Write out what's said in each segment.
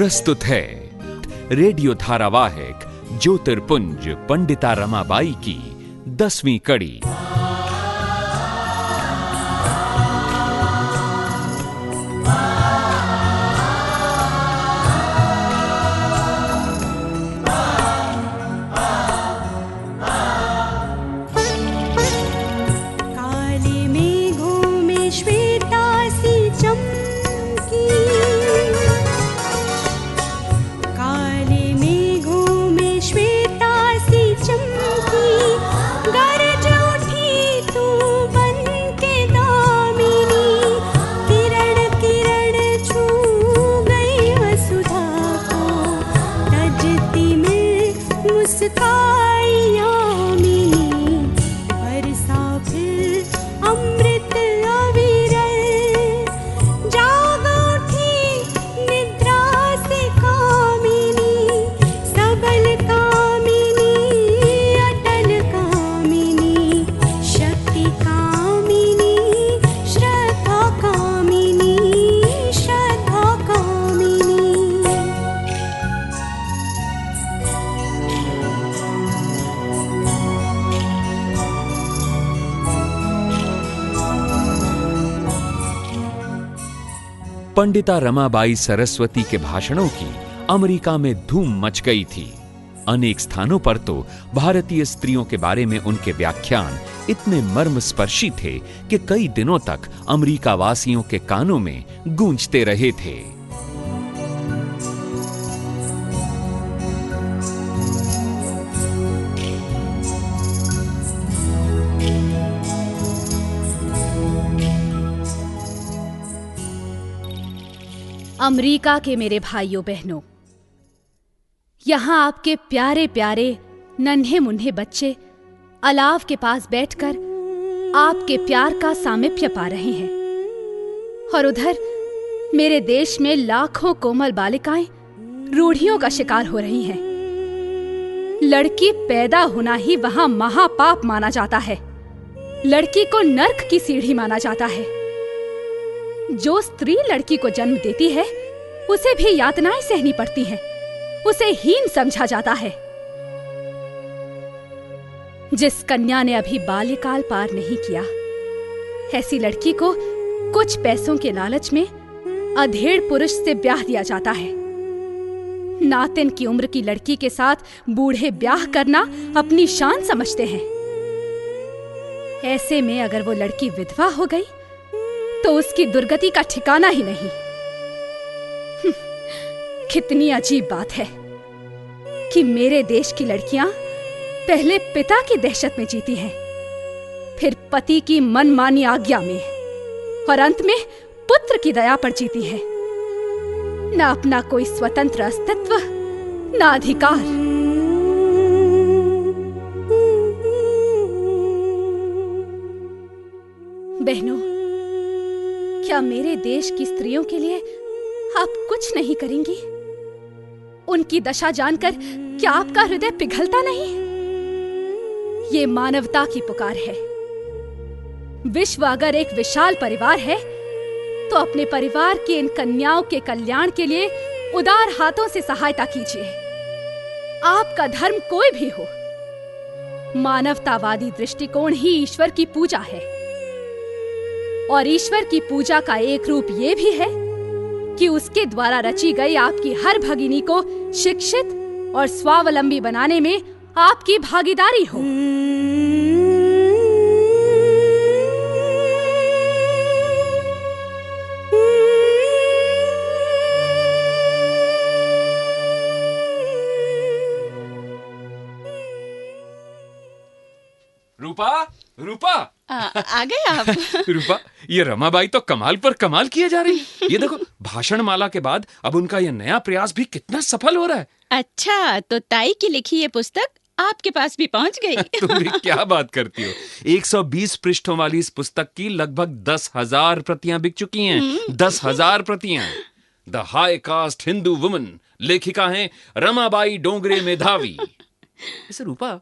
प्रस्तुत है रेडियो धारावाहिक ज्योतिर्पुंज पंडिता रमाबाई की 10वीं कड़ी। पंडिता रमाबाई सरस्वती के भाषणों की अमेरिका में धूम मच गई थी। अनेक स्थानों पर तो भारतीय स्त्रियों के बारे में उनके व्याख्यान इतने मर्मस्पर्शी थे कि कई दिनों तक अमेरिका वासियों के कानों में गूंजते रहे थे। अमेरिका के मेरे भाइयों बहनों, यहां आपके प्यारे प्यारे नन्हे मुन्ने बच्चे अलाव के पास बैठकर आपके प्यार का सामिप्य पा रहे हैं, और उधर मेरे देश में लाखों कोमल बालिकाएं रूढ़ियों का शिकार हो रही हैं। लड़की पैदा होना ही वहां महापाप माना जाता है। लड़की को नर्क की सीढ़ी माना जाता है। जो स्त्री लड़की को जन्म देती है उसे भी यातनाएं सहनी पड़ती हैं, उसे हीन समझा जाता है। जिस कन्या ने अभी बाल्यकाल पार नहीं किया, ऐसी लड़की को कुछ पैसों के लालच में अधेड़ पुरुष से ब्याह दिया जाता है। नातिन की उम्र की लड़की के साथ बूढ़े ब्याह करना अपनी शान समझते हैं। ऐसे में अगर वो लड़की विधवा हो गई तो उसकी दुर्गति का ठिकाना ही नहीं। कितनी अजीब बात है कि मेरे देश की लड़कियां पहले पिता की दहशत में जीती हैं, फिर पति की मनमानी आज्ञा में, और अंत में पुत्र की दया पर जीती हैं। न अपना कोई स्वतंत्र अस्तित्व, न अधिकार। बहनों, क्या मेरे देश की स्त्रियों के लिए आप कुछ नहीं करेंगी? उनकी दशा जानकर क्या आपका हृदय पिघलता नहीं? ये मानवता की पुकार है। विश्व अगर एक विशाल परिवार है तो अपने परिवार की इन कन्याओं के कल्याण के लिए उदार हाथों से सहायता कीजिए। आपका धर्म कोई भी हो, मानवतावादी दृष्टिकोण ही ईश्वर की पूजा है, और ईश्वर की पूजा का एक रूप ये भी है कि उसके द्वारा रची गई आपकी हर भगिनी को शिक्षित और स्वावलंबी बनाने में आपकी भागीदारी हो। रूपा आ गए आप। रूपा, ये रमाबाई तो कमाल पर कमाल किए जा रही। ये देखो, भाषण माला के बाद अब उनका ये नया प्रयास भी कितना सफल हो रहा है। अच्छा, तो ताई की लिखी ये पुस्तक आपके पास भी पहुंच गई। तुम भी क्या बात करती हो। 120 पृष्ठों वाली इस पुस्तक की लगभग 10,000 प्रतियां बिक चुकी हैं। 10,000 प्रतियां। The high cast Hindu woman, लेखिका हैं रमाबाई डोंगरे मेधावी। इसे रूपा,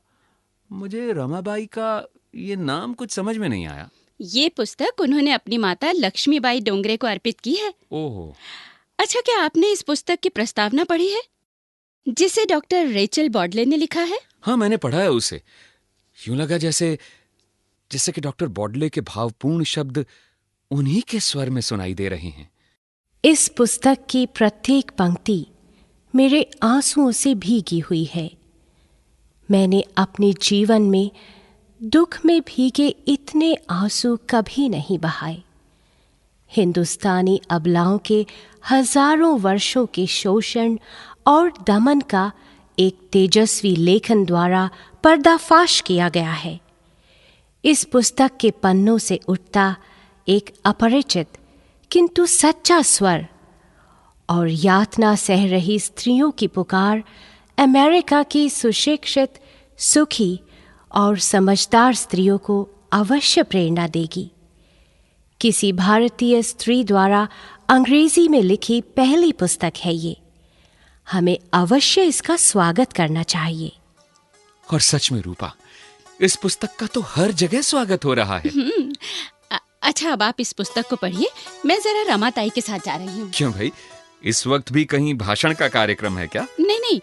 मुझे रमाबाई का ये नाम कुछ समझ में नहीं आया। ये पुस्तक उन्होंने अपनी माता लक्ष्मीबाई डोंगरे को अर्पित की है। ओहो। अच्छा, क्या आपने इस पुस्तक की प्रस्तावना पढ़ी है जिसे डॉक्टर रेचल बॉडले ने लिखा है? हाँ, मैंने पढ़ा है उसे। यूं लगा जैसे जैसे कि डॉक्टर बॉडले के भावपूर्ण शब्द उन्हीं के स्वर में सुनाई दे रहे हैं। इस पुस्तक की प्रत्येक पंक्ति मेरे आंसुओं से भीगी हुई है। मैंने अपने जीवन में दुख में भीगे इतने आंसू कभी नहीं बहाए। हिंदुस्तानी अबलाओं के हजारों वर्षों के शोषण और दमन का एक तेजस्वी लेखन द्वारा पर्दाफाश किया गया है। इस पुस्तक के पन्नों से उठता एक अपरिचित किंतु सच्चा स्वर और यातना सह रही स्त्रियों की पुकार अमेरिका की सुशिक्षित, सुखी और समझदार स्त्रियों को अवश्य प्रेरणा देगी। किसी भारतीय स्त्री द्वारा अंग्रेजी में लिखी पहली पुस्तक है ये। हमें अवश्य इसका स्वागत करना चाहिए। और सच में रूपा, इस पुस्तक का तो हर जगह स्वागत हो रहा है। अच्छा, अब आप इस पुस्तक को पढ़िए, मैं जरा रमाताई के साथ जा रही हूँ। क्यों भाई, इस वक्त भी कहीं भाषण का कार्यक्रम है क्या? नहीं,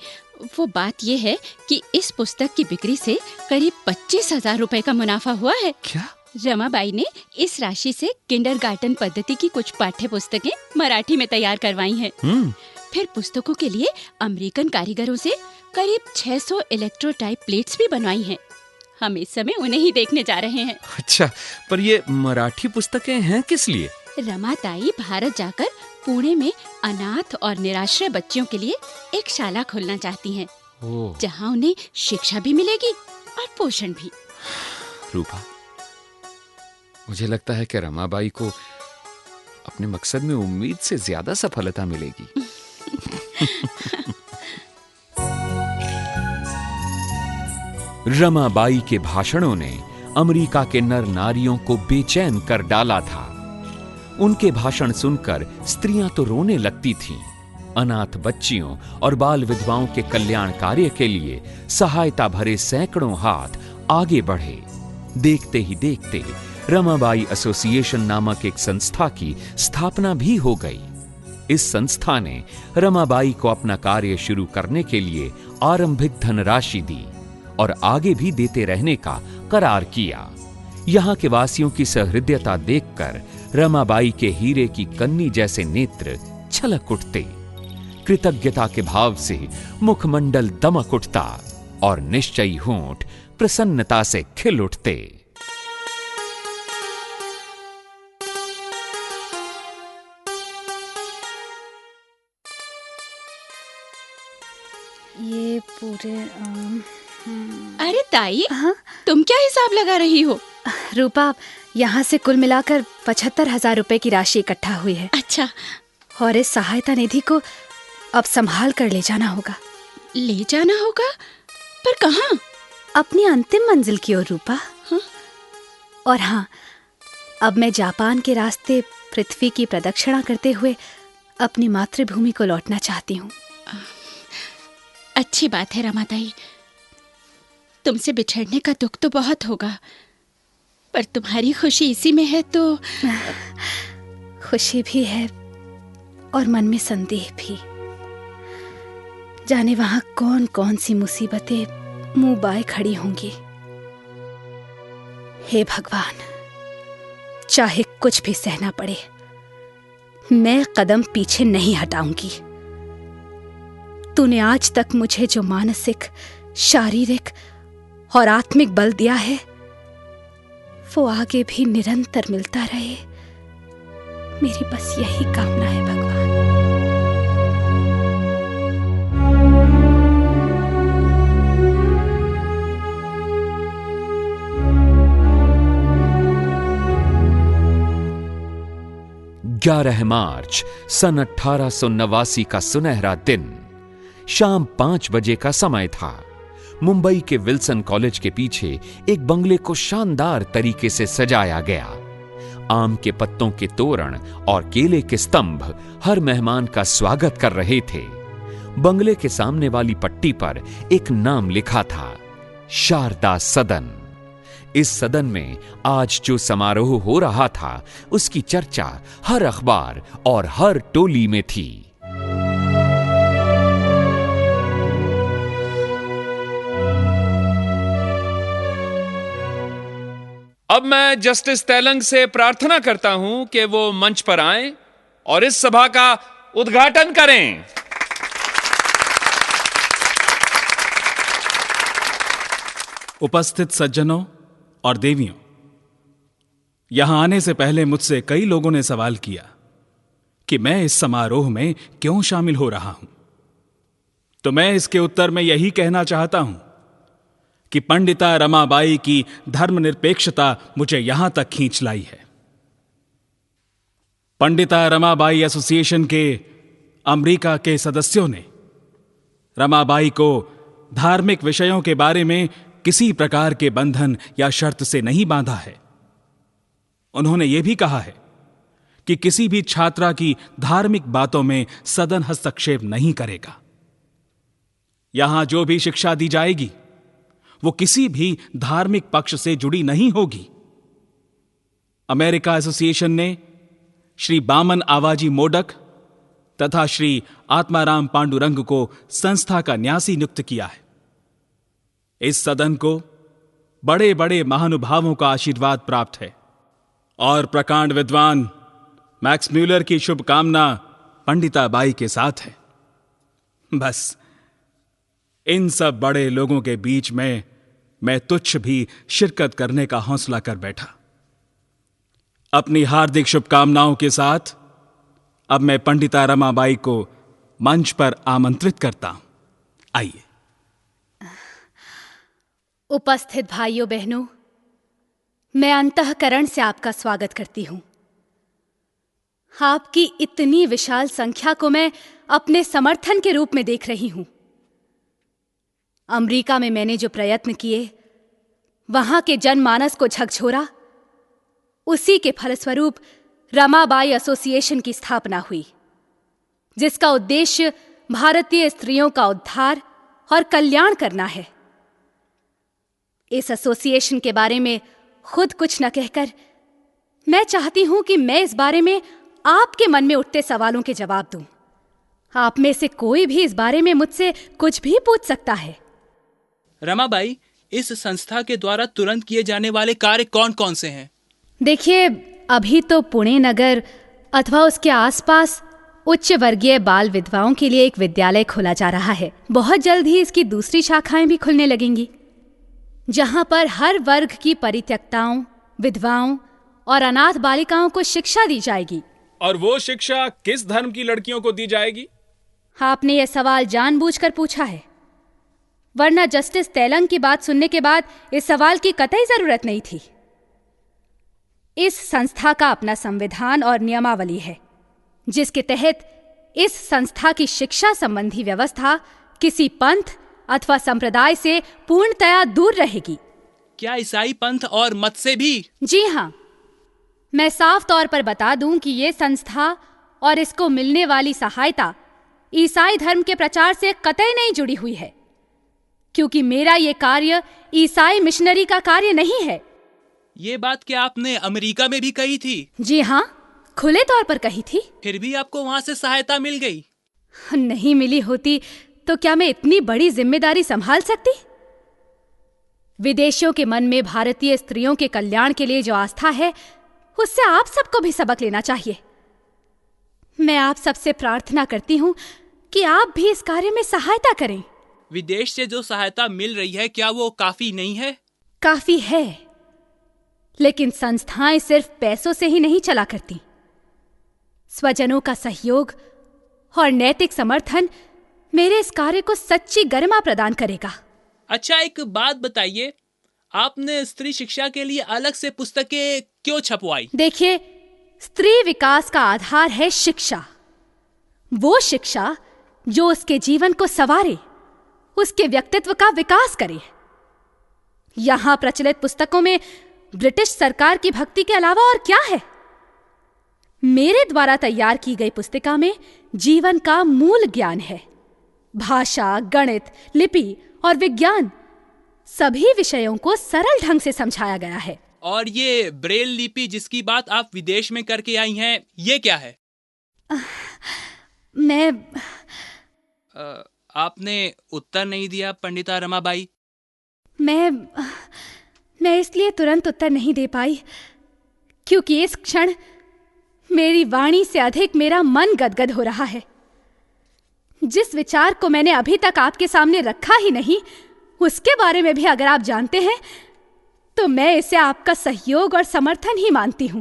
वो बात ये है कि इस पुस्तक की बिक्री से करीब 25,000 रुपए का मुनाफा हुआ है। क्या? रमाबाई ने इस राशि से किंडरगार्टन पद्धति की कुछ पाठ्य पुस्तकें मराठी में तैयार करवाई हैं। फिर पुस्तकों के लिए अमेरिकन कारीगरों से करीब 600 इलेक्ट्रोटाइप प्लेट्स भी बनवाई हैं। हम इस समय उन्हें ही देखने जा रहे हैं। अच्छा, पर ये मराठी पुस्तकें हैं किस लिए? रमाताई भारत जाकर पुणे में अनाथ और निराश्रय बच्चियों के लिए एक शाला खोलना चाहती हैं, जहां उन्हें शिक्षा भी मिलेगी और पोषण भी। रूपा, मुझे लगता है कि रमाबाई को अपने मकसद में उम्मीद से ज्यादा सफलता मिलेगी। रमाबाई के भाषणों ने अमेरिका के नर नारियों को बेचैन कर डाला था। उनके भाषण सुनकर स्त्रियां तो रोने लगती थीं। अनाथ बच्चियों और बाल विधवाओं के कल्याण कार्य के लिए सहायता भरे सैकड़ों हाथ आगे बढ़े। देखते ही देखते रमाबाई एसोसिएशन नामक एक संस्था की स्थापना भी हो गई। इस संस्था ने रमाबाई को अपना कार्य शुरू करने के लिए आरंभिक धनराशि दी और आगे भी देते रहने का करार किया। यहाँ के वासियों की सहृदयता देखकर रमाबाई के हीरे की कन्नी जैसे नेत्र छलक उठते। कृतज्ञता के भाव से मुखमंडल दमक उठता और निश्चयी होंठ प्रसन्नता से खिल उठते। ये पूरे अरे ताई, हाँ? तुम क्या हिसाब लगा रही हो? रूपा, यहाँ से कुल मिलाकर 75,000 रुपए की राशि इकट्ठा हुई है। अच्छा, और इस सहायता निधि को अब संभाल कर ले जाना होगा। ले जाना होगा? पर कहाँ? अपनी अंतिम मंजिल की ओर रूपा। हाँ? और हाँ, अब मैं जापान के रास्ते पृथ्वी की प्रदक्षिणा करते हुए अपनी मातृभूमि को लौटना चाहती हूँ। अच्छी बात है रमाताई, तुमसे बिछड़ने का दुख तो बहुत होगा, पर तुम्हारी खुशी इसी में है तो। खुशी भी है और मन में संदेह भी। जाने वहां कौन कौन सी मुसीबतें मुंह बाए खड़ी होंगी। हे भगवान, चाहे कुछ भी सहना पड़े, मैं कदम पीछे नहीं हटाऊंगी। तूने आज तक मुझे जो मानसिक, शारीरिक और आत्मिक बल दिया है, वो आगे भी निरंतर मिलता रहे। मेरी बस यही कामना है भगवान। ग्यारह मार्च सन 1889 का सुनहरा दिन। शाम 5 बजे का समय था। मुंबई के विल्सन कॉलेज के पीछे एक बंगले को शानदार तरीके से सजाया गया। आम के पत्तों के तोरण और केले के स्तंभ हर मेहमान का स्वागत कर रहे थे। बंगले के सामने वाली पट्टी पर एक नाम लिखा था, शारदा सदन। इस सदन में आज जो समारोह हो रहा था उसकी चर्चा हर अखबार और हर टोली में थी। अब मैं जस्टिस तेलंग से प्रार्थना करता हूं कि वो मंच पर आएं और इस सभा का उद्घाटन करें। उपस्थित सज्जनों और देवियों, यहां आने से पहले मुझसे कई लोगों ने सवाल किया कि मैं इस समारोह में क्यों शामिल हो रहा हूं। तो मैं इसके उत्तर में यही कहना चाहता हूं कि पंडिता रमाबाई की धर्मनिरपेक्षता मुझे यहां तक खींच लाई है। पंडिता रमाबाई एसोसिएशन के अमेरिका के सदस्यों ने रमाबाई को धार्मिक विषयों के बारे में किसी प्रकार के बंधन या शर्त से नहीं बांधा है। उन्होंने यह भी कहा है कि किसी भी छात्रा की धार्मिक बातों में सदन हस्तक्षेप नहीं करेगा। यहां जो भी शिक्षा दी जाएगी वो किसी भी धार्मिक पक्ष से जुड़ी नहीं होगी। अमेरिका एसोसिएशन ने श्री बामन आवाजी मोडक तथा श्री आत्माराम पांडुरंग को संस्था का न्यासी नियुक्त किया है। इस सदन को बड़े बड़े महानुभावों का आशीर्वाद प्राप्त है और प्रकांड विद्वान मैक्स म्यूलर की शुभकामना पंडिता बाई के साथ है। बस इन सब बड़े लोगों के बीच में मैं तुच्छ भी शिरकत करने का हौसला कर बैठा। अपनी हार्दिक शुभकामनाओं के साथ अब मैं पंडिता रमाबाई को मंच पर आमंत्रित करता हूं। आइए। उपस्थित भाइयों बहनों, मैं अंतःकरण से आपका स्वागत करती हूं। आपकी इतनी विशाल संख्या को मैं अपने समर्थन के रूप में देख रही हूं। अमेरिका में मैंने जो प्रयत्न किए, वहां के जनमानस को झकझोरा, उसी के फलस्वरूप रमाबाई एसोसिएशन की स्थापना हुई, जिसका उद्देश्य भारतीय स्त्रियों का उद्धार और कल्याण करना है। इस एसोसिएशन के बारे में खुद कुछ न कहकर मैं चाहती हूं कि मैं इस बारे में आपके मन में उठते सवालों के जवाब दूं। आप में से कोई भी इस बारे में मुझसे कुछ भी पूछ सकता है। रमाबाई, इस संस्था के द्वारा तुरंत किए जाने वाले कार्य कौन कौन से हैं? देखिए, अभी तो पुणे नगर अथवा उसके आसपास उच्च वर्गीय बाल विधवाओं के लिए एक विद्यालय खोला जा रहा है। बहुत जल्द ही इसकी दूसरी शाखाएं भी खुलने लगेंगी, जहां पर हर वर्ग की परित्यक्ताओं, विधवाओं और अनाथ बालिकाओं को शिक्षा दी जाएगी। और वो शिक्षा किस धर्म की लड़कियों को दी जाएगी? आपने यह सवाल जानबूझकर पूछा है, वरना जस्टिस तेलंग की बात सुनने के बाद इस सवाल की कतई जरूरत नहीं थी। इस संस्था का अपना संविधान और नियमावली है, जिसके तहत इस संस्था की शिक्षा संबंधी व्यवस्था किसी पंथ अथवा संप्रदाय से पूर्णतया दूर रहेगी। क्या ईसाई पंथ और मत से भी? जी हां, मैं साफ तौर पर बता दूं कि यह संस्था और इसको मिलने वाली सहायता ईसाई धर्म के प्रचार से कतई नहीं जुड़ी हुई है, क्योंकि मेरा यह कार्य ईसाई मिशनरी का कार्य नहीं है। ये बात क्या आपने अमेरिका में भी कही थी? जी हां, खुले तौर पर कही थी। फिर भी आपको वहां से सहायता मिल गई? नहीं मिली होती तो क्या मैं इतनी बड़ी जिम्मेदारी संभाल सकती? विदेशियों के मन में भारतीय स्त्रियों के कल्याण के लिए जो आस्था है, उससे आप सबको भी सबक लेना चाहिए। मैं आप सबसे प्रार्थना करती हूं कि आप भी इस कार्य में सहायता करें। विदेश से जो सहायता मिल रही है, क्या वो काफी नहीं है? काफी है, लेकिन संस्थाएं सिर्फ पैसों से ही नहीं चला करती। स्वजनों का सहयोग और नैतिक समर्थन मेरे इस कार्य को सच्ची गरिमा प्रदान करेगा। अच्छा, एक बात बताइए, आपने स्त्री शिक्षा के लिए अलग से पुस्तकें क्यों छपवाई? देखिए, स्त्री विकास का आधार है शिक्षा। वो शिक्षा जो उसके जीवन को संवारे, उसके व्यक्तित्व का विकास करे। यहां प्रचलित पुस्तकों में ब्रिटिश सरकार की भक्ति के अलावा और क्या है? मेरे द्वारा तैयार की गई पुस्तिका में जीवन का मूल ज्ञान है। भाषा, गणित, लिपि और विज्ञान सभी विषयों को सरल ढंग से समझाया गया है। और ये ब्रेल लिपि जिसकी बात आप विदेश में करके आई हैं, ये क्या है? आपने उत्तर नहीं दिया पंडिता रमाबाई। मैं इसलिए तुरंत उत्तर नहीं दे पाई क्योंकि इस क्षण मेरी वाणी से अधिक मेरा मन गदगद हो रहा है। जिस विचार को मैंने अभी तक आपके सामने रखा ही नहीं, उसके बारे में भी अगर आप जानते हैं तो मैं इसे आपका सहयोग और समर्थन ही मानती हूं।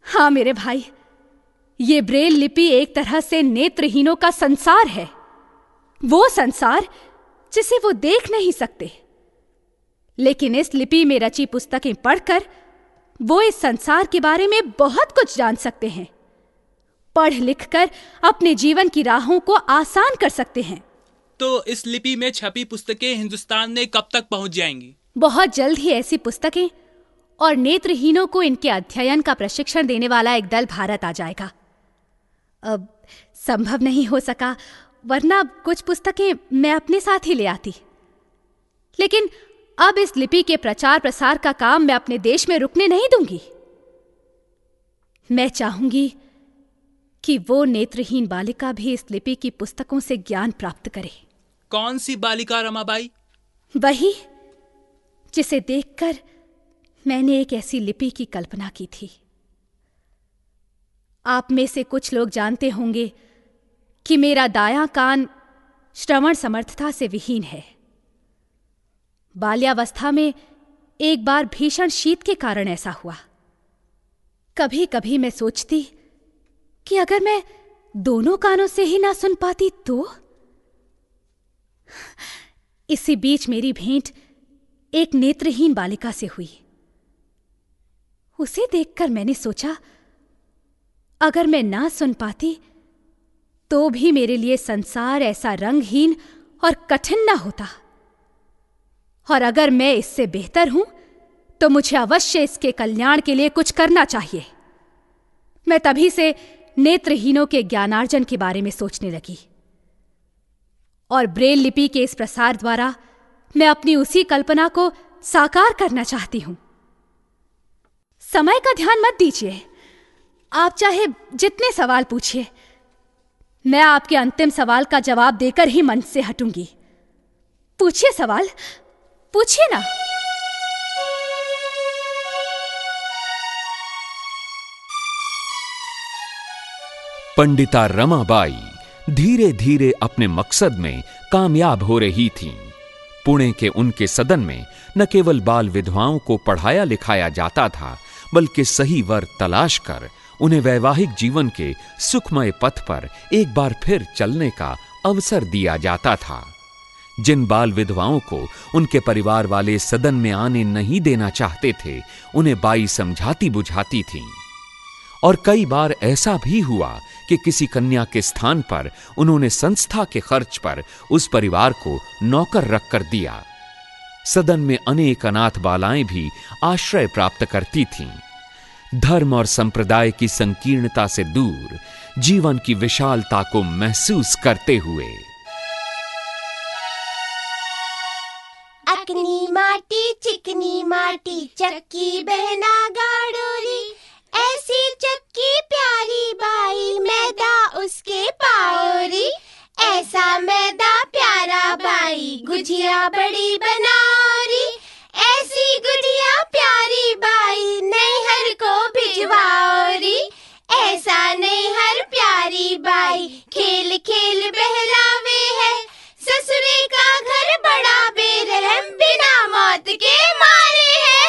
हाँ मेरे भाई, ये ब्रेल लिपि एक तरह से नेत्रहीनों का संसार है, वो संसार जिसे वो देख नहीं सकते। लेकिन इस लिपि में रची पुस्तकें पढ़कर वो इस संसार के बारे में बहुत कुछ जान सकते हैं, पढ़ लिखकर अपने जीवन की राहों को आसान कर सकते हैं। तो इस लिपि में छपी पुस्तकें हिंदुस्तान में कब तक पहुंच जाएंगी? बहुत जल्द ही ऐसी पुस्तकें और नेत्रहीनों को इनके अध्ययन का प्रशिक्षण देने वाला एक दल भारत आ जाएगा। अब संभव नहीं हो सका, वरना कुछ पुस्तकें मैं अपने साथ ही ले आती। लेकिन अब इस लिपि के प्रचार प्रसार का काम मैं अपने देश में रुकने नहीं दूंगी। मैं चाहूंगी कि वो नेत्रहीन बालिका भी इस लिपि की पुस्तकों से ज्ञान प्राप्त करे। कौन सी बालिका रमाबाई? वही जिसे देखकर मैंने एक ऐसी लिपि की कल्पना की थी। आप में से कुछ लोग जानते होंगे कि मेरा दायां कान श्रवण समर्थता से विहीन है। बाल्यावस्था में एक बार भीषण शीत के कारण ऐसा हुआ। कभी कभी मैं सोचती कि अगर मैं दोनों कानों से ही ना सुन पाती तो। इसी बीच मेरी भेंट एक नेत्रहीन बालिका से हुई। उसे देखकर मैंने सोचा, अगर मैं ना सुन पाती तो भी मेरे लिए संसार ऐसा रंगहीन और कठिन ना होता, और अगर मैं इससे बेहतर हूं तो मुझे अवश्य इसके कल्याण के लिए कुछ करना चाहिए। मैं तभी से नेत्रहीनों के ज्ञानार्जन के बारे में सोचने लगी, और ब्रेल लिपि के इस प्रसार द्वारा मैं अपनी उसी कल्पना को साकार करना चाहती हूं। समय का ध्यान मत दीजिए, आप चाहे जितने सवाल पूछिए, मैं आपके अंतिम सवाल का जवाब देकर ही मंच से हटूंगी। पूछिए सवाल, पूछिए ना। पंडिता रमाबाई धीरे धीरे अपने मकसद में कामयाब हो रही थीं। पुणे के उनके सदन में न केवल बाल विधवाओं को पढ़ाया लिखाया जाता था, बल्कि सही वर तलाश कर उन्हें वैवाहिक जीवन के सुखमय पथ पर एक बार फिर चलने का अवसर दिया जाता था। जिन बाल विधवाओं को उनके परिवार वाले सदन में आने नहीं देना चाहते थे, उन्हें बाई समझाती बुझाती थीं। और कई बार ऐसा भी हुआ कि किसी कन्या के स्थान पर उन्होंने संस्था के खर्च पर उस परिवार को नौकर रखकर दिया। सदन में अनेक अनाथ बालाएं भी आश्रय प्राप्त करती थीं। धर्म और संप्रदाय की संकीर्णता से दूर जीवन की विशालता को महसूस करते हुए। अकनी माटी चिकनी माटी चक्की बहना गाड़ोरी, ऐसी चक्की प्यारी बाई मैदा उसके पाओरी, ऐसा मैदा प्यारा बाई गुजिया बड़ी बनाओरी, ऐसी गुजिया प्यारी बाई नैहर को भिजवाओरी, ऐसा नैहर प्यारी बाई खेल खेल बहलावे है, ससुरे का घर बड़ा बेरहम बिना मौत के मारे है।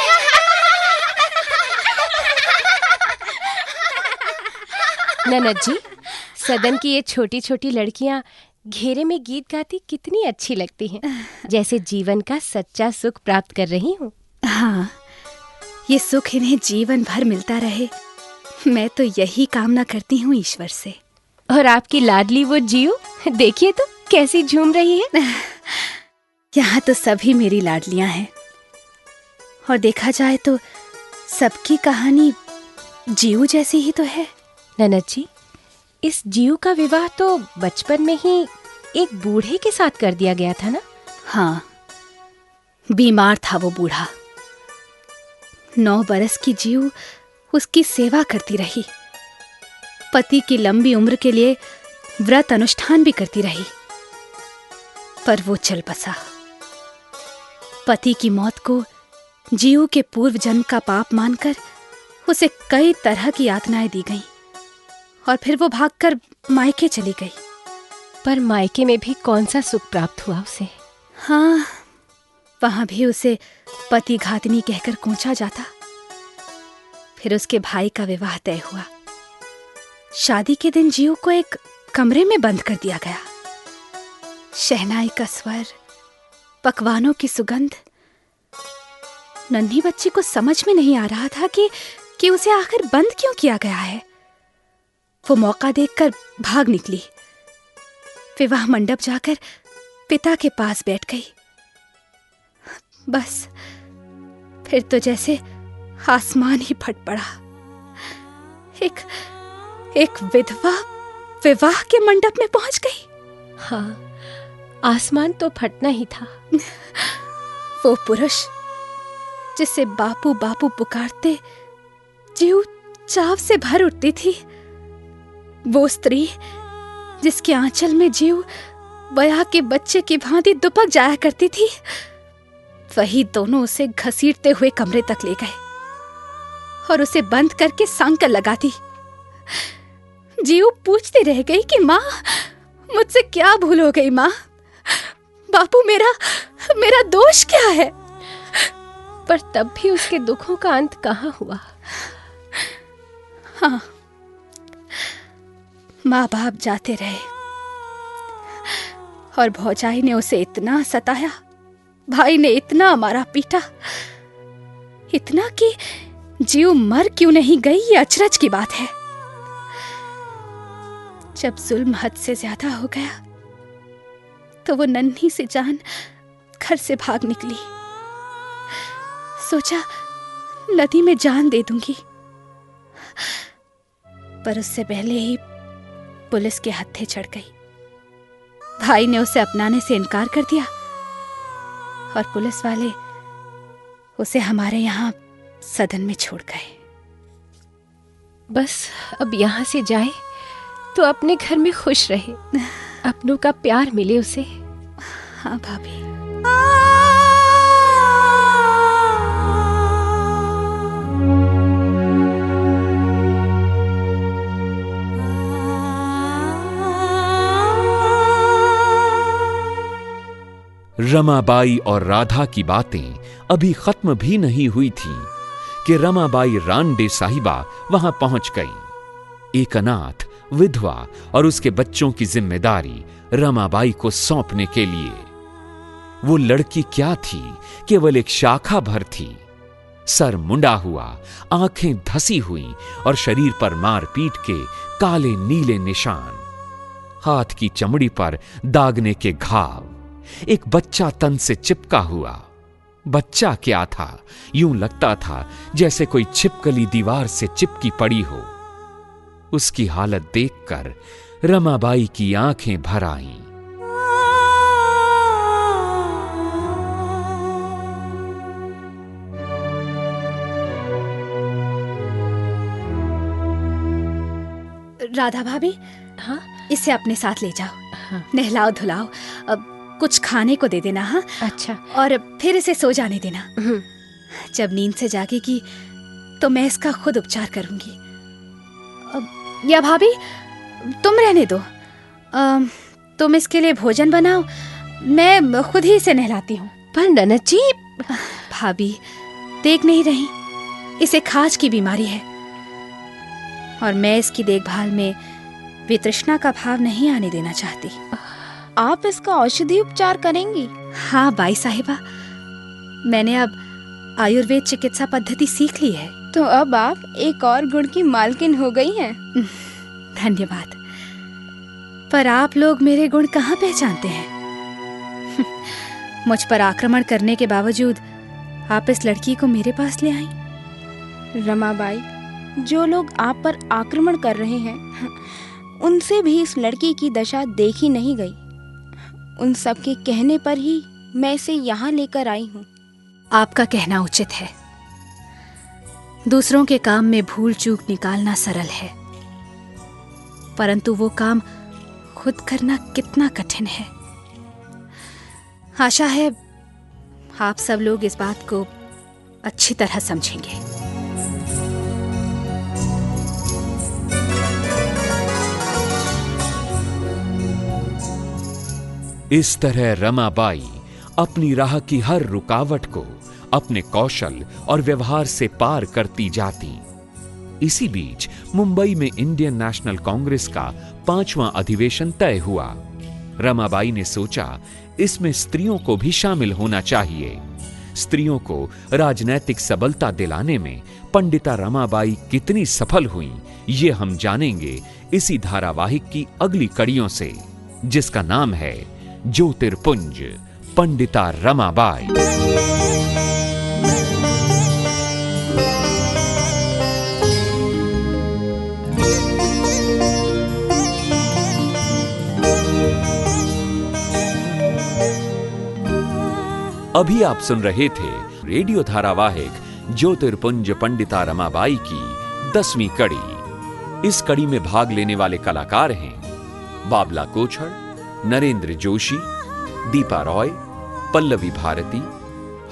ननद जी, सदन की ये छोटी छोटी लड़कियां घेरे में गीत गाती कितनी अच्छी लगती हैं, जैसे जीवन का सच्चा सुख प्राप्त कर रही हूँ। हाँ, ये सुख इन्हें जीवन भर मिलता रहे, मैं तो यही कामना करती हूँ ईश्वर से। और आपकी लाडली वो जियो, देखिए तो कैसी झूम रही है। यहाँ तो सभी मेरी लाडलियां हैं, और देखा जाए तो सबकी कहानी जीव जैसी ही तो है। ननद जी, इस जीव का विवाह तो बचपन में ही एक बूढ़े के साथ कर दिया गया था ना? हाँ, बीमार था वो बूढ़ा। 9 बरस की जीव उसकी सेवा करती रही, पति की लंबी उम्र के लिए व्रत अनुष्ठान भी करती रही, पर वो चल बसा। पति की मौत को जीव के पूर्व जन्म का पाप मानकर उसे कई तरह की यातनाएं दी गईं और फिर वो भागकर मायके चली गई। पर मायके में भी कौन सा सुख प्राप्त हुआ उसे? हाँ, वहां भी उसे पति घातनी कहकर कोंचा जाता। फिर उसके भाई का विवाह तय हुआ। शादी के दिन जीव को एक कमरे में बंद कर दिया गया। शहनाई का स्वर, पकवानों की सुगंध। नन्ही बच्ची को समझ में नहीं आ रहा था कि उसे आखिर बंद क्यों किया गया है। वो मौका देखकर भाग निकली। विवाह मंडप जाकर पिता के पास बैठ गई। बस फिर तो जैसे आसमान ही फट पड़ा। एक विधवा विवाह के मंडप में पहुंच गई। हाँ, आसमान तो फटना ही था। वो पुरुष जिसे बापू बापू पुकारते जीव चाव से भर उठती थी, वो स्त्री जिसके आंचल में जीव बया के बच्चे की भांति दुपक जाया करती थी, वही दोनों उसे घसीटते हुए कमरे तक ले गए और उसे बंद करके सांकल लगा दी। जीव पूछती रह गई कि माँ, मुझसे क्या भूल हो गई माँ? बापू, मेरा दोष क्या है? पर तब भी उसके दुखों का अंत कहाँ हुआ? हाँ, माँ बाप जाते रहे और भौजाई ने उसे इतना सताया, भाई ने इतना मारा पीटा, इतना कि जीव मर क्यों नहीं गई ये अचरज की बात है। जब जुल्म हद से ज्यादा हो गया तो वो नन्ही सी जान घर से भाग निकली। सोचा नदी में जान दे दूंगी, पर उससे पहले ही पुलिस के हत्थे चढ़ गई। भाई ने उसे अपनाने से इनकार कर दिया और पुलिस वाले उसे हमारे यहाँ सदन में छोड़ गए। बस अब यहाँ से जाए तो अपने घर में खुश रहे, अपनों का प्यार मिले उसे। हाँ भाभी। रमाबाई और राधा की बातें अभी खत्म भी नहीं हुई थी कि रमाबाई रांडे साहिबा वहां पहुंच गईं। एक अनाथ विधवा और उसके बच्चों की जिम्मेदारी रमाबाई को सौंपने के लिए। वो लड़की क्या थी? केवल एक शाखा भर थी। सर मुंडा हुआ, आंखें धसी हुई और शरीर पर मारपीट के काले नीले निशान, हाथ की चमड़ी पर दागने के घाव। एक बच्चा तन से चिपका हुआ। बच्चा क्या था? यूं लगता था जैसे कोई छिपकली दीवार से चिपकी पड़ी हो। उसकी हालत देखकर रमाबाई की आंखें भर आईं। राधा भाभी, हाँ, इसे अपने साथ ले जाओ। हाँ। नहलाओ धुलाओ, अब कुछ खाने को दे देना। हाँ, अच्छा। और फिर इसे सो जाने देना। जब नींद से जागेगी तो मैं इसका खुद उपचार करूंगी। या भाभी, तुम रहने दो, तुम इसके लिए भोजन बनाओ, मैं खुद ही इसे नहलाती हूँ। पर ननद जी। भाभी, देख नहीं रही, इसे खाज की बीमारी है और मैं इसकी देखभाल में वितृष्णा का भाव नहीं आने देना चाहती। आप इसका औषधि उपचार करेंगी? हाँ बाई साहिबा, मैंने अब आयुर्वेद चिकित्सा पद्धति सीख ली है। तो अब आप एक और गुण की मालकिन हो गई हैं। धन्यवाद। पर आप लोग मेरे गुण कहाँ पहचानते हैं? मुझ पर आक्रमण करने के बावजूद आप इस लड़की को मेरे पास ले आई। रमाबाई, जो लोग आप पर आक्रमण कर रहे हैं उनसे भी इस लड़की की दशा देखी नहीं गई। उन सबके कहने पर ही मैं इसे यहाँ लेकर आई हूँ। आपका कहना उचित है। दूसरों के काम में भूल चूक निकालना सरल है, परंतु वो काम खुद करना कितना कठिन है। आशा है आप सब लोग इस बात को अच्छी तरह समझेंगे। इस तरह रमाबाई अपनी राह की हर रुकावट को अपने कौशल और व्यवहार से पार करती जाती। इसी बीच मुंबई में इंडियन नेशनल कांग्रेस का 5वां अधिवेशन तय हुआ। रमाबाई ने सोचा इसमें स्त्रियों को भी शामिल होना चाहिए। स्त्रियों को राजनैतिक सबलता दिलाने में पंडिता रमाबाई कितनी सफल हुईं, ये हम जानेंगे इसी धारावाहिक की अगली कड़ियों से, जिसका नाम है ज्योतिर्पुंज पंडिता रमाबाई। अभी आप सुन रहे थे रेडियो धारावाहिक ज्योतिर्पुंज पंडिता रमाबाई की 10वीं कड़ी। इस कड़ी में भाग लेने वाले कलाकार हैं बाबला कोछड़, नरेंद्र जोशी, दीपा रॉय, पल्लवी भारती,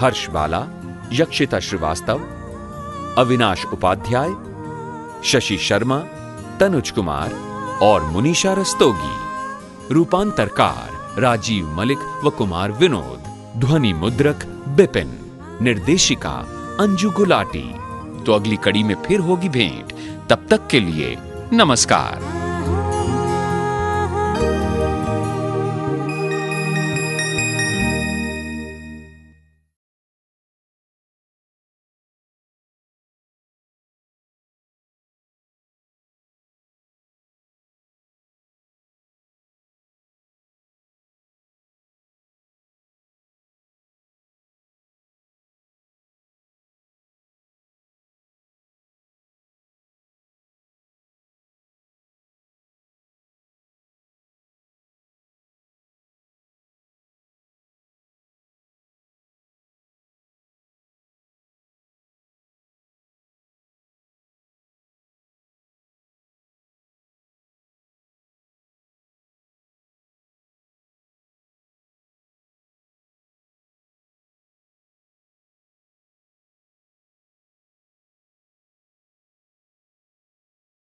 हर्ष बाला, यक्षिता श्रीवास्तव, अविनाश उपाध्याय, शशि शर्मा, तनुज कुमार और मुनीषा रस्तोगी। रूपांतरकार राजीव मलिक व कुमार विनोद। ध्वनि मुद्रक बिपिन। निर्देशिका अंजू गुलाटी। तो अगली कड़ी में फिर होगी भेंट। तब तक के लिए नमस्कार।